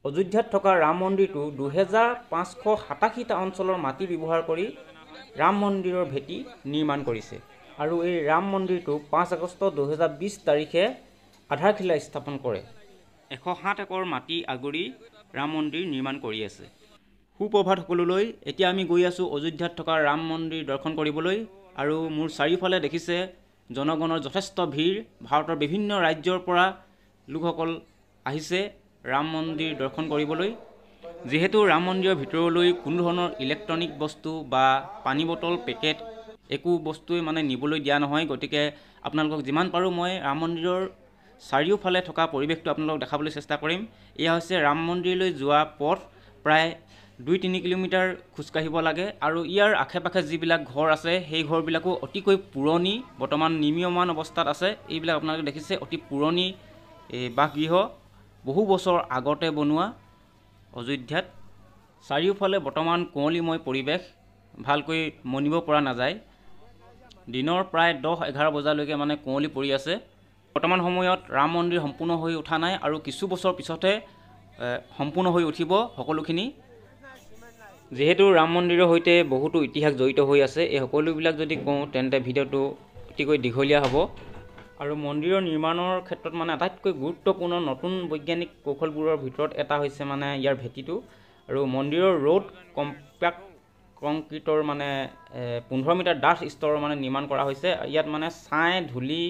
অযোধ্যাত থকা ৰাম মন্দিৰটো 2587টা অঞ্চলৰ মাটি ব্যৱহাৰ কৰি ৰাম মন্দিৰৰ ভেটি নিৰ্মাণ কৰিছে আৰু এই ৰাম মন্দিৰটো 5 আগষ্ট 2020 তাৰিখে আধাৰশিলা স্থাপন কৰে। 107 একৰ মাটি আগৰি ৰাম মন্দিৰ নিৰ্মাণ কৰি আছে। সুপ্ৰভাত সকলোলৈ। এতিয়া আমি গৈ আছোঁ অযোধ্যাত থকা ৰাম মন্দিৰ দৰ্শন কৰিবলৈ আৰু মোৰ চাৰিওফালে দেখিছে জনগণৰ যথেষ্ট ভিৰ। ভাৰতৰ বিভিন্ন ৰাজ্যৰ পৰা লোকসকল আহিছে ৰাম মন্দিৰ দৰ্শন কৰিবলৈ। যেহেতু ৰাম মন্দিৰৰ ভিতৰলৈ কোনো ধৰণৰ ইলেক্ট্ৰনিক বস্তু বা পানী বটল পেকেট একো বস্তুৱে মানে নিবলৈ দিয়া নহয়, গতিকে আপোনালোকক যিমান পাৰোঁ মই ৰাম মন্দিৰৰ চাৰিওফালে থকা পৰিৱেশটো আপোনালোকক দেখাবলৈ চেষ্টা কৰিম। এয়া হৈছে ৰাম মন্দিৰলৈ যোৱা পথ। প্ৰায় 2-3 কিলোমিটাৰ খোজকাঢ়িব লাগে আৰু ইয়াৰ আশে পাশে যিবিলাক ঘৰ আছে সেই ঘৰবিলাকো অতিকৈ পুৰণি, বৰ্তমান নিৰ্মীয়মান অৱস্থাত আছে। এইবিলাক আপোনালোকে দেখিছে অতি পুৰণি বাসগৃহ, বহু বছৰ আগতে বনোৱা। অযোধ্যাত চাৰিওফালে বৰ্তমান কুঁৱলীময় পৰিৱেশ, ভালকৈ মনিব পৰা নাযায়। দিনৰ প্ৰায় 10-11 বজালৈকে মানে কুঁৱলী পৰি আছে। বৰ্তমান সময়ত ৰাম মন্দিৰ সম্পূৰ্ণ হৈ উঠা নাই আৰু কিছু বছৰ পিছতহে সম্পূৰ্ণ হৈ উঠিব সকলোখিনি। যিহেতু ৰাম মন্দিৰৰ সৈতে বহুতো ইতিহাস জড়িত হৈ আছে, এই সকলোবিলাক যদি কওঁ তেন্তে ভিডিঅ'টো অতিকৈ দীঘলীয়া হ'ব। আৰু মন্দিৰৰ নিৰ্মাণৰ ক্ষেত্ৰত মানে আটাইতকৈ গুৰুত্বপূৰ্ণ নতুন বৈজ্ঞানিক কৌশলবোৰৰ ভিতৰত এটা হৈছে মানে ইয়াৰ ভেটিটো। আৰু মন্দিৰৰ ৰোড কম্পেক্ট কংক্ৰিটৰ মানে 15 মিটাৰ ডাঠ স্তৰৰ মানে নিৰ্মাণ কৰা হৈছে। ইয়াত মানে ছাই, ধূলি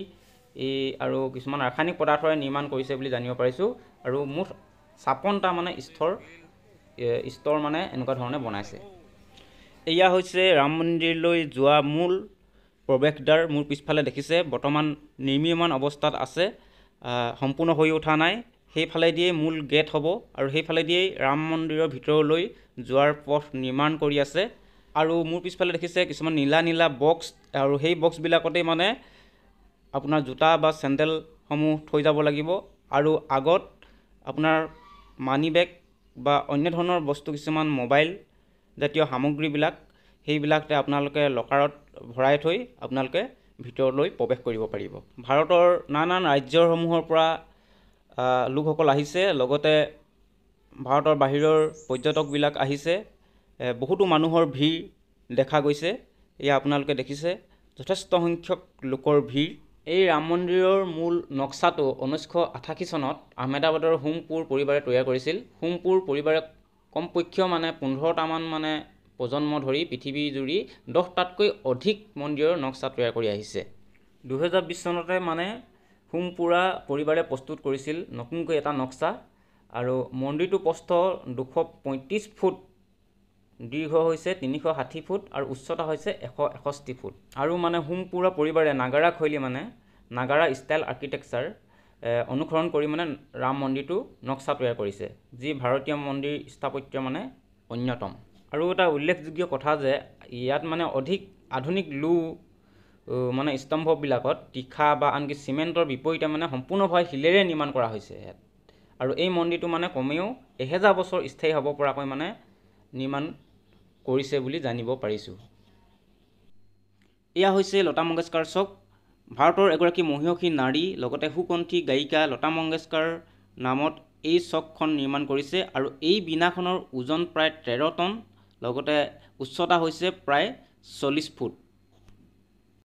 আৰু কিছুমান ৰাসায়নিক পদাৰ্থৰে নিৰ্মাণ কৰিছে বুলি জানিব পাৰিছোঁ। আৰু মুঠ 56টা মানে স্তৰ মানে এনেকুৱা ধৰণে বনাইছে। এয়া হৈছে ৰাম মন্দিৰলৈ যোৱা মূল প্ৰৱেশদ্বাৰ। মোৰ পিছফালে দেখিছে বৰ্তমান নিৰ্মীয়মান অৱস্থাত আছে, সম্পূৰ্ণ হৈ উঠা নাই। সেইফালেদিয়েই মূল গেট হ'ব আৰু সেইফালেদিয়েই ৰাম মন্দিৰৰ ভিতৰলৈ যোৱাৰ পথ নিৰ্মাণ কৰি আছে। আৰু মোৰ পিছফালে দেখিছে কিছুমান নীলা নীলা বক্স, আৰু সেই বক্সবিলাকতেই মানে আপোনাৰ জোতা বা চেণ্ডেলসমূহ থৈ যাব লাগিব। আৰু আগত আপোনাৰ মানি বেগ বা অন্য ধৰণৰ বস্তু কিছুমান, মোবাইল জাতীয় সামগ্ৰীবিলাক, সেইবিলাকতে আপোনালোকে লকাৰত ভৰাই থৈ আপোনালোকে ভিতৰলৈ প্ৰৱেশ কৰিব পাৰিব। ভাৰতৰ নানান ৰাজ্যসমূহৰ পৰা লোকসকল আহিছে, লগতে ভাৰতৰ বাহিৰৰ পৰ্যটকবিলাক আহিছে। বহুতো মানুহৰ ভিৰ দেখা গৈছে। এয়া আপোনালোকে দেখিছে যথেষ্ট সংখ্যক লোকৰ ভিৰ। এই ৰাম মন্দিৰৰ মূল নক্সাটো 1988 চনত আহমেদাবাদৰ হোমপুৰ পৰিবাৰে তৈয়াৰ কৰিছিল। হোমপুৰ পৰিবাৰে কমপক্ষে মানে 15টামান মানে প্ৰজন্ম ধৰি পৃথিৱী জুৰি 10টাতকৈ অধিক মন্দিৰৰ নক্সা তৈয়াৰ কৰি আহিছে। 2020 চনতে মানে হোমপুৰা পৰিবাৰে প্ৰস্তুত কৰিছিল নতুনকৈ এটা নক্সা। আৰু মন্দিৰটো প্ৰস্থ 235 ফুট, দীৰ্ঘ হৈছে 360 ফুট আৰু উচ্চতা হৈছে 161 ফুট। আৰু মানে হোমপুৰা পৰিবাৰে নাগাৰা শৈলী মানে নাগাৰা ষ্টাইল আৰ্কিটেক্সাৰ অনুসৰণ কৰি মানে ৰাম মন্দিৰটো নক্সা তৈয়াৰ কৰিছে, যি ভাৰতীয় মন্দিৰ স্থাপত্যৰ মানে অন্যতম। আৰু এটা উল্লেখযোগ্য কথা যে ইয়াত মানে অধিক আধুনিক মানে স্তম্ভবিলাকত তীখা বা আনকি চিমেণ্টৰ বিপৰীতে মানে সম্পূৰ্ণভাৱে শিলেৰে নিৰ্মাণ কৰা হৈছে ইয়াত। আৰু এই মন্দিৰটো মানে কমেও 1000 বছৰ স্থায়ী হ'ব পৰাকৈ মানে নিৰ্মাণ কৰিছে বুলি জানিব পাৰিছোঁ। এয়া হৈছে লতা মংগেশকাৰ চক। ভাৰতৰ এগৰাকী মহিয়সী নাৰী লগতে সুকণ্ঠী গায়িকা লতা মংগেশকাৰ নামত এই চকখন নিৰ্মাণ কৰিছে। আৰু এই বীণাখনৰ ওজন প্ৰায় 13 টন, লগতে উচ্চতা হৈছে প্ৰায় 40 ফুট।